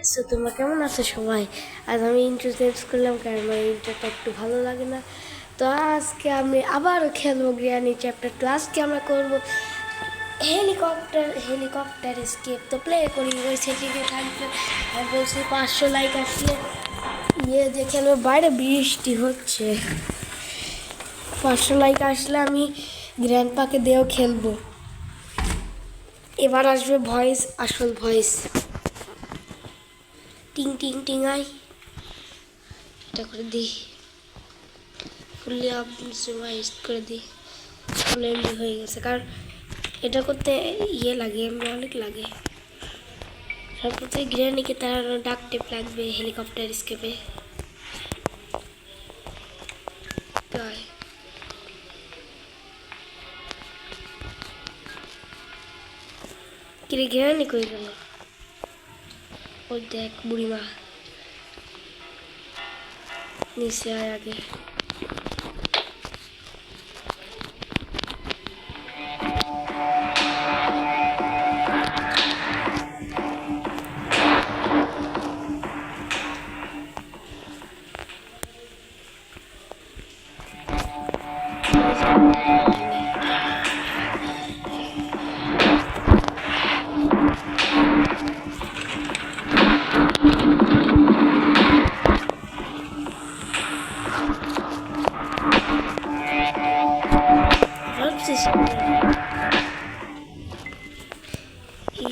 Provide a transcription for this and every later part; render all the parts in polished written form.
So তোমরা কেমন আছো সবাই? আজ আমি ইন্ট্রো চেঞ্জ করলাম কারণ আমার ইন্ট্রোটা একটু ভালো লাগে না। তো আজকে আমি আবারও খেলবো গ্র্যানি চ্যাপ্টার 2। আজকে আমরা করবো হেলিকপ্টার স্কেপ। তো প্লে করি ওই সেটিংয়ে থাকবে। আর বলছি 500 লাইক আসলে দেখে আমি বাইরে বৃষ্টি হচ্ছে। 500 লাইক আসলে আমি গ্র্যান্ডপাকে দিয়েও খেলবো। এবার আসবে ভয়েস, আসল ভয়েস। টিং টিং টিং আই, এটা করে দিই, ফুললি অপটিমাইজ করে দিই। ফুল এমবি হয়ে গেছে, কারণ এটা করতে লাগে, এমবি অনেক লাগে। তারপরে গ্র্যানিকে তাড়ানো ডাক টেপ লাগবে হেলিকপ্টার স্কেপে। কিরে গ্র্যানি কই গেল? ওই দেখ বুড়িমা নিচে আয় আগে।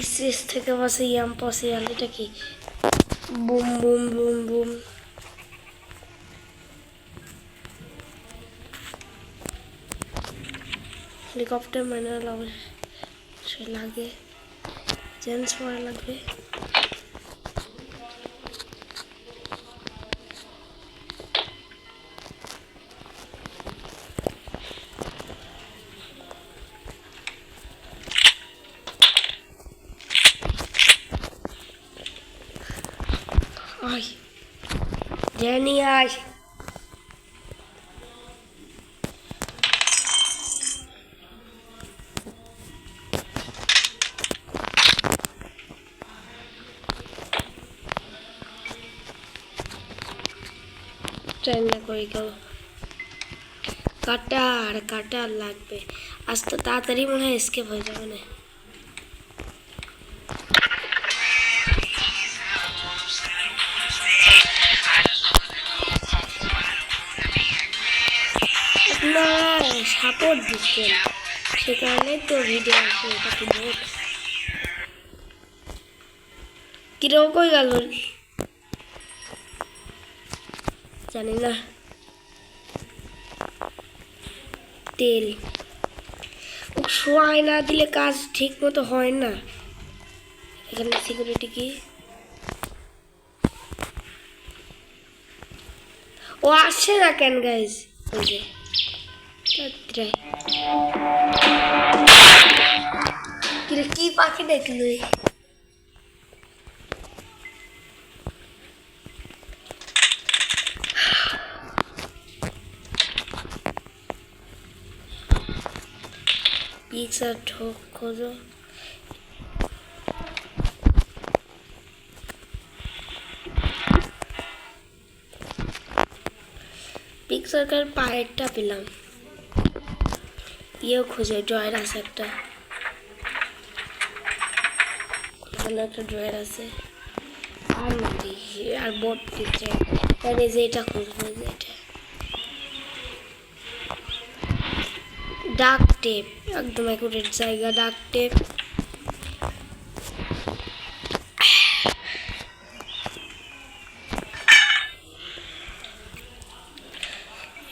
ইসিস থেকে বসে ইম্পসিবল। এটা কি? Boom boom boom boom. Helicopter manual অবশ্যই লাগে, চেঞ্জ করা লাগবে। আয় গ্র্যানি আয়। ট্রেনটা করে গেল। কাটার লাগবে। আজ তো তাড়াতাড়ি মনে হয় এসকেপ হয়ে যাবে না। আপনারা সাপোর্ট দিচ্ছেন, সে কারণেই তো ভিডিও আসে। এটা কি বোট? কিরকম কই গেল জানি না। তেল শোয়াই না দিলে কাজ ঠিক মতো হয় না। এখানে সিকিউরিটি কি? ও আসছে না কেন গাইজ? ওই যে কি পাখি দেখলো? পিক্সার ঠোক খোঁজো। পিক্সার পায়েরটা পেলাম। ইয়েও খুঁজে ড্রয়ার আছে একটা, একটা ড্রয়ার আছে। আর নাকি আর বোর্ড দিচ্ছে, তাহলে যে এটা খুঁজবো, যে এটা ডাক টেপ, একদম অ্যাকুরেট জায়গা। ডাক টেপ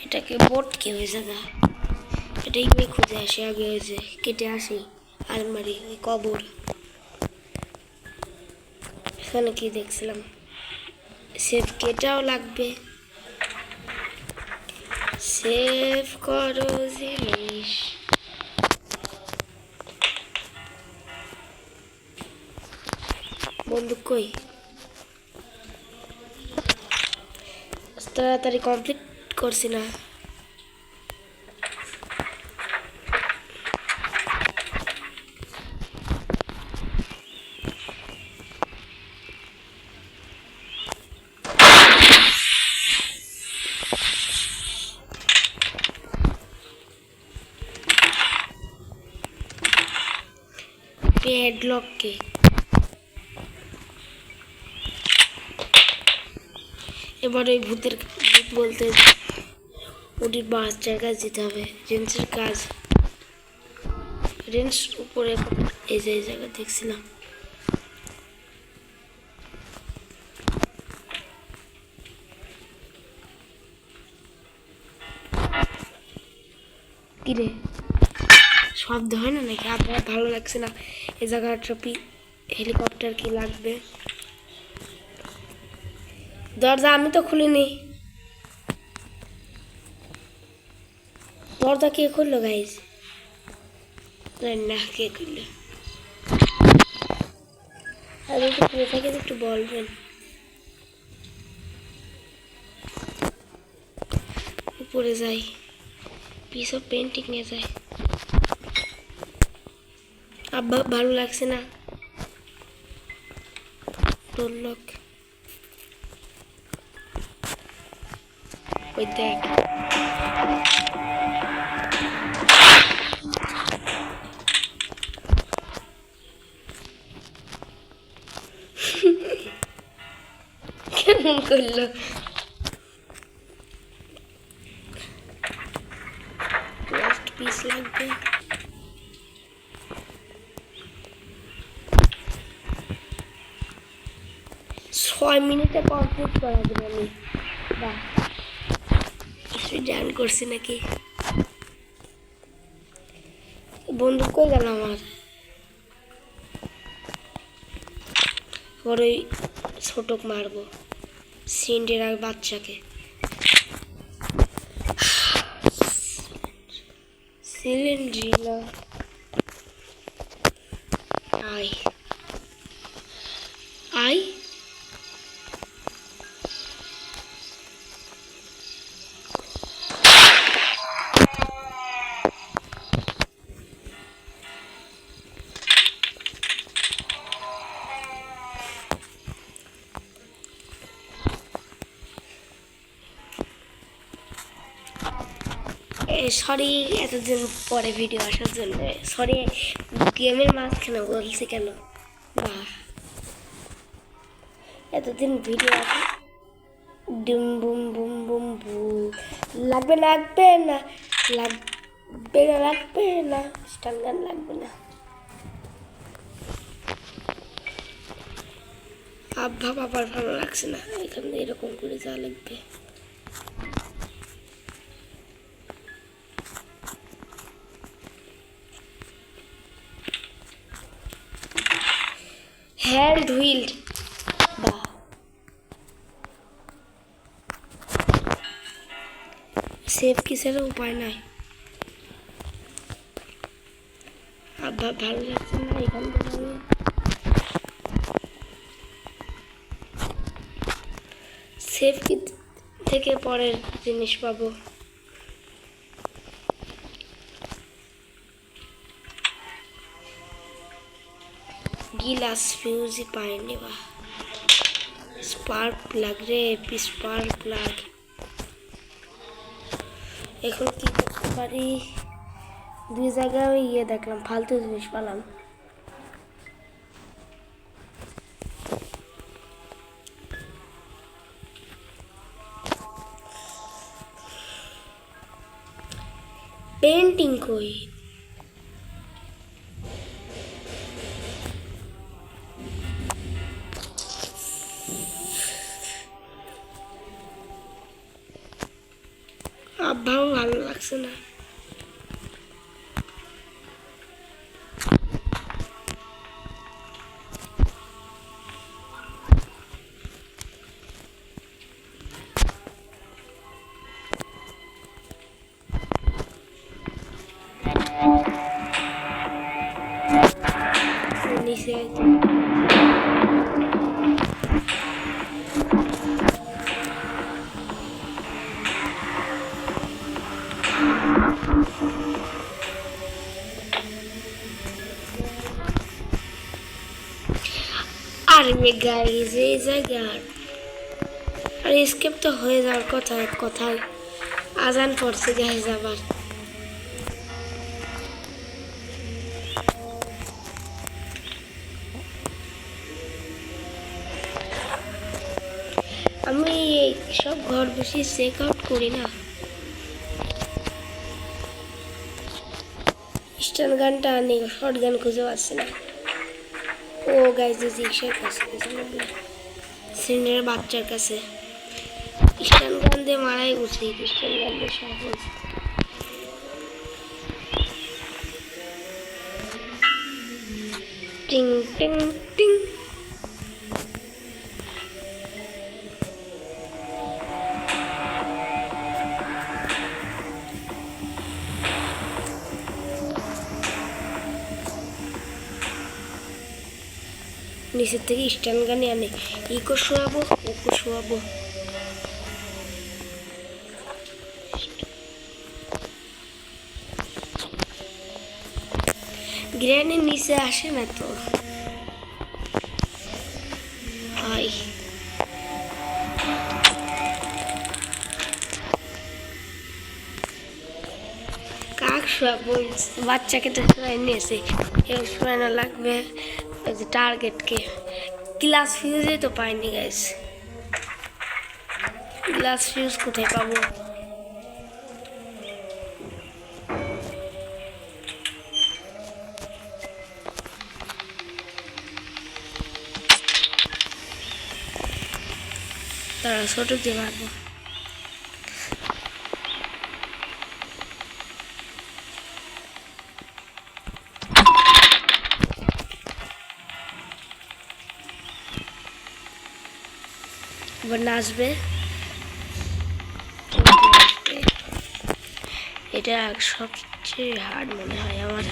এটাকে বোর্ড কি হয়েছে গা? এটাই আমি খুঁজে আসি আগে, হয়েছে কেটে আসি। আলমারি, ওই কবর। এখানে কি দেখছিলাম? সেফ কেটাও লাগবে। সেভ করো জিনিস। বন্দুক কই? তাড়াতাড়ি কমপ্লিট করছি না। হেডলক কে এবার ওই ভূত বলতে ওটির বাচ্চার কাজ দিতে হবে। রেঞ্চের কাজ রেঞ্চ উপরে এই যে জায়গা দেখছিলাম। কিরে শব্দ হয় না নাকি? আপনার ভালো লাগছে না? এই জায়গাটা হেলিকপ্টার কি লাগবে? দরজা আমি তো খুলিনি। দরজা কে খুললো গাইজ? না কে খুললো? আমি তো খুলে থাকে একটু বলবেন। উপরে যাই, পিস অফ পেন্টিং নিয়ে যাই। আব্বা ভালো লাগছে না। ডোর লক ওই দেখ। কেমন করলো? লাস্ট পিস লাগবে। 6 মিনিটে কমপ্লিট করা যাবে। আমি বাহ কিছু জান করছি নাকি? বন্ধু কই গেল আমার? ওর ওই ছোটক মারবো, সিন্ডেরার বাচ্চাকে। সিলিন্ড্রিলা আই আই সরি এতদিন পরে ভিডিও আসার জন্য। সরি গেমের মাঝখানে বলছি কেন? না এতদিন ভিডিও আসে। ডিম বুম বুম বুম বু লাগবে লাগবে না লাগবে না লাগবে না স্টানগান লাগবে না। আব্বা বাবার ভালো লাগছে না, এখানে এরকম করে যা লাগবে। হ্যান্ড হুইল্ড বা সেফ কিসের উপায় নাই। আব্বা ভালো লাগছে না, এখান থেকে আমি সেফ কি থেকে পরের জিনিস পাবো। গিলাস ফিউজি পাইনি বা স্পার্ক প্লাগ রে স্পার্ক প্লাগ। এখন কি করতে পারি? 2 জায়গায় ইয়ে দেখলাম, ফালতু জিনিস পেলাম। পেন্টিং কই? আব্বাও ভালো লাগছে না। নিচে আরে গাইজ এই জায়গার আর স্কেপ তো হয়ে যাওয়ার কথা। এক কথায় আজান পড়ছে গাইজ আবার। আমি সব ঘর বসে চেক আউট করি না। স্টান গানটা আনি, শর্ট গান খুঁজে পাচ্ছি না। ও গাইজ ইসের কাছে সিনিয়র বাচ্চার কাছে স্টান গান দিয়ে মারাই উচিত। স্টান গান দিয়ে সহজ। টিং টিং টিং। নিচের থেকে স্টান গানে আনে, ইকো শোয়াবো, ওকো শোয়াবো। গ্রেনের নিচে আসে না তো। হাই কাক শোয়াবো, বাচ্চাকে তো শোয়াই নিয়েছে, কেউ শোয়ানো লাগবে। ওই যে টার্গেটকে গ্লাস ফিউজে তো পাইনি গাইস। গ্লাস ফিউজ কোথায় পাবো? তারা ছোট দিয়ে মারবো। এবার নাচবে। এটা সবচেয়ে হার্ড মনে হয় আমার।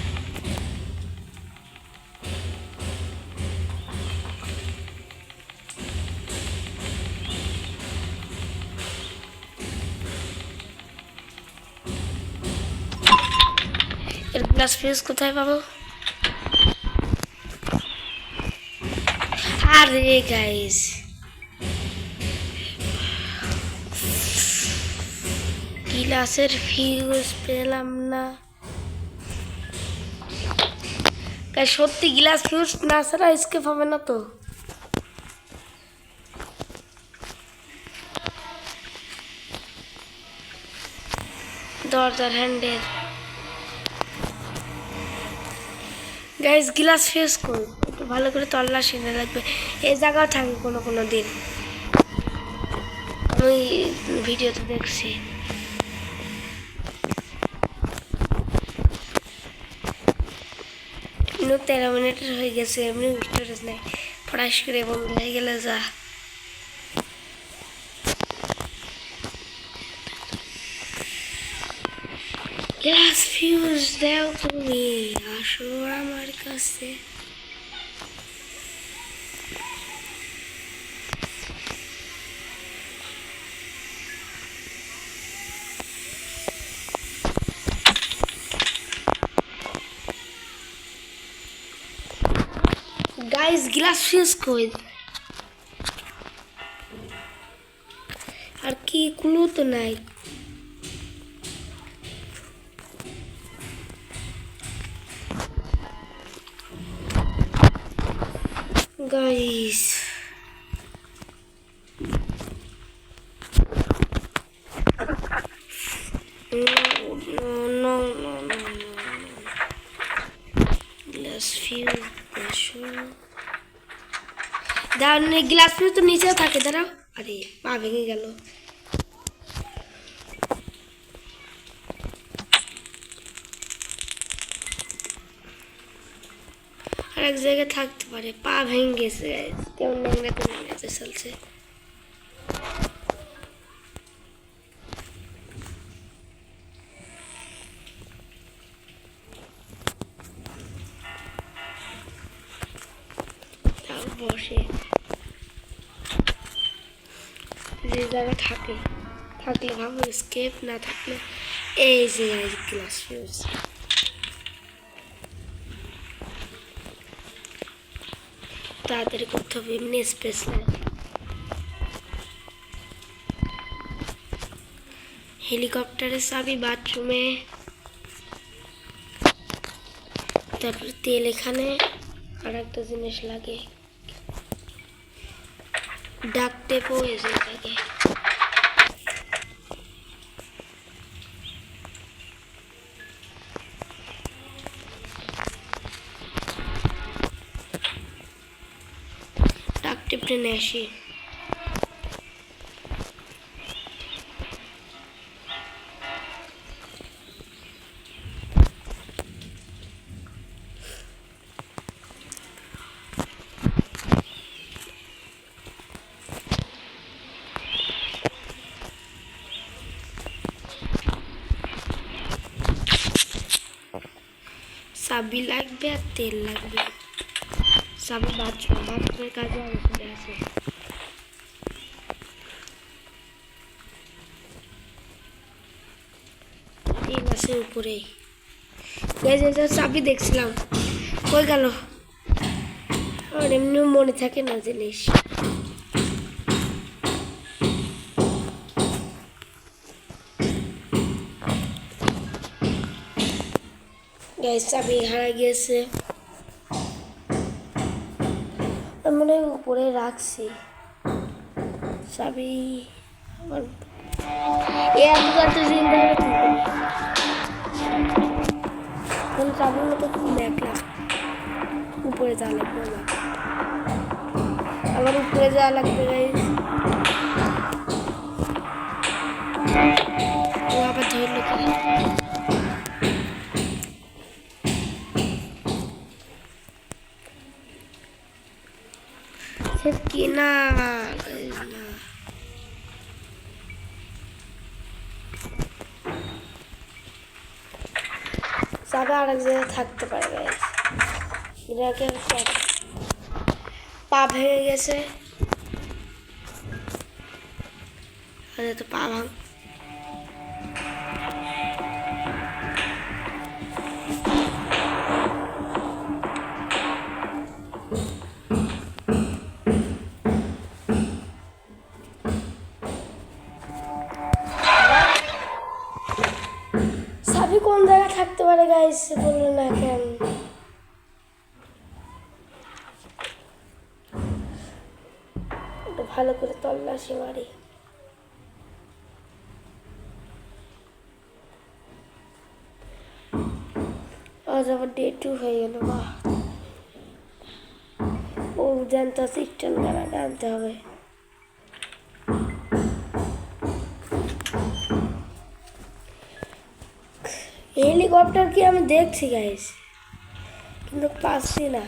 এর গ্লাস ফিউজ কোথায় পাবো? আরে গাইস গ্লাসের ফিউজ পেলাম না। সত্যি গ্লাস ফিউজ না ছাড়া এসকেপ হবে না তো? দরজার হ্যান্ডেল গাইস, গ্লাস ফিউজ কই? একটু ভালো করে তল্লাশি না লাগবে। এই জায়গাও থাকে কোনো কোনো দিন, আমি ভিডিওতে দেখছি। 13 মিনিটের হয়ে গেছে, এমনি স্টোরেজ নেই। ফটাস করে বন্ধ হয়ে গেলে যা। গ্লাস ফিউজ দাও তুমি, আসো আমার কাছে। গাইস গ্লাস ফিউজ কই? আর কি ক্লু তো নাই। গাইস no গ্লাস ফিউজ দাঁড়ান, গ্লাস ফিউজ তো নিচেও থাকে। দাঁড়াও, আরে পা ভেঙে গেল। আর এক জায়গায় থাকতে পারে, পা ভেঙে গেছে। কেমন নোংরাতে নোংরাতে চলছে। বসে যে জায়গায় থাকলে ভাবো স্কেপ, না থাকলে এই যে গ্লাস ফিউজ। তাড়াতাড়ি করতে হবে, এমনি স্পেস নেই। হেলিকপ্টারের চাবি বাথরুমে, তারপরে তেল এখানে। আর একটা জিনিস লাগে, ডাক টেপও এসে থাকে। ডাক টেপ টেনে আসি। চাবি লাগবে আর তেল লাগবে। চাবি বাথরুমের কাজে আমি করে আছে। তেল আছে উপরে। চাবি দেখছিলাম, কই গেল? আর এমনিও মনে থাকে না জিনিস। চাবি হারা গিয়েছে, মনে হয় উপরে রাখছি চাবি। চাবির মতো দেখলাম উপরে যাওয়া লাগবে, আবার উপরে যাওয়া লাগবে। আবার ধরলো কি না, চাবি আরেক জায়গায় থাকতে পারে। পা ভেঙে গেছে, তো পা ভাঙ। চাবি কোন জায়গায় থাকতে পারে গাইস বললো না কেন? ভালো করে তল্লাশি মারি। আজ আবার ডে 2 হয়ে গেল। বা ও জানতে সিস্টেম গাড়াটা আনতে হবে। হেলিকপ্টার কি আমি দেখছি গাইস, কিন্তু পাচ্ছি না।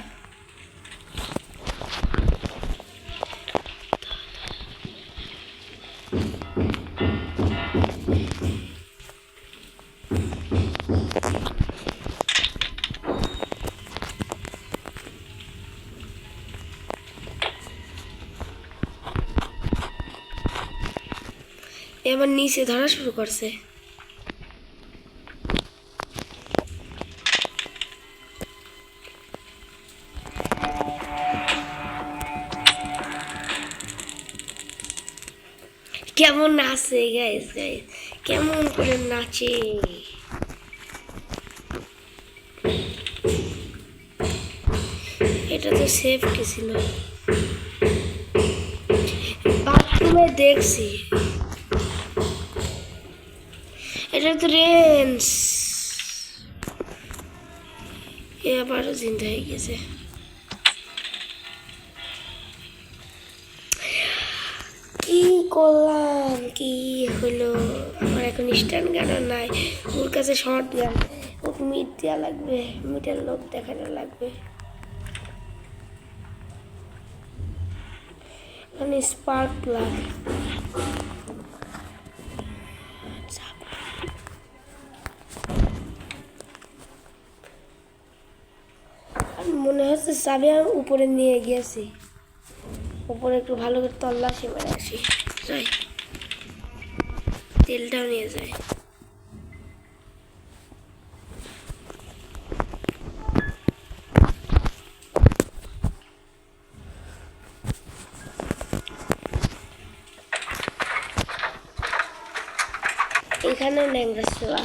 এবার নিচে ধরা শুরু করছে। কেমন নাচে গাইস, কেমন করে নাচে। এটা তো সেফটি ছিল, বাথরুমে দেখছি। এটা তো রেঞ্জ, আবারও জিন্দা হয়ে গেছে। কি করলাম, কি হলো? আমার এখন স্ট্যান্ড গানও নাই, ওর কাছে শর্ট গান। ওকে মিট দেওয়া লাগবে, মিটের লোক দেখানো লাগবে। মানে স্পার্ক প্লাগ। মনে হচ্ছে চাবি আমি উপরে নিয়ে গিয়েছি, উপরে একটু ভালো করে তল্লাশি মেরে আসি। যাই, তেলটাও নিয়ে যাই। এখানে ন্যাংরা ছোয়া,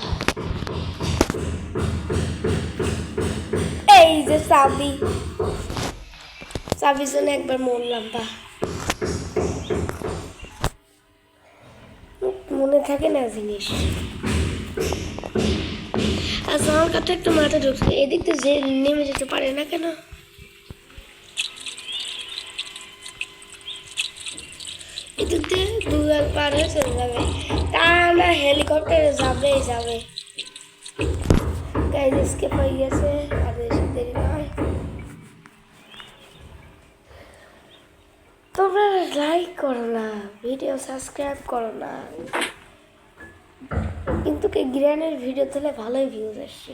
এই যে চাবি, চাবির জন্য একবার মরলাম। বা থাকে না জিনিস। আচ্ছা আমার কাছে একটা মাথা ঢুকছে, এদিক তো যে নেমে যেতে পারে না কেন? এদিক দিয়ে দুবার পার হয়ে চলে যাবে, তা না হেলিকপ্টারে যাবেই যাবে। গাইজ এসকেপ হয়ে গেছে, আর বেশি দেরি নয়। তোমরা লাইক করো না, ভিডিও সাবস্ক্রাইব করো না, কিন্তু গ্র্যানের ভিডিও দিলে ভালোই ভিউজ আসছে।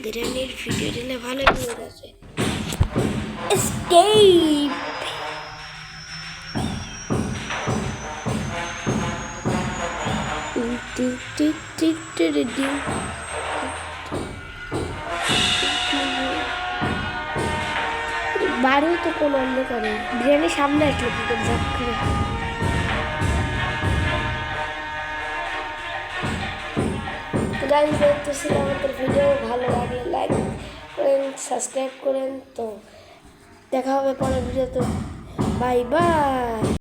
গ্র্যানের ভিডিও দিলে ভালোই ভিউজ আসে। Escape tick tick tick tick tick. বাড়িও তো কোন অন্ধকারে, গ্র্যানের সামনে আসলো কি করে ঝাপ করে। গাইজ তো ছিল আমাদের ভিডিও, ভালো লাগলে লাইক করেন, সাবস্ক্রাইব করেন। তো দেখা হবে পরের ভিডিওতে, বাই বাই।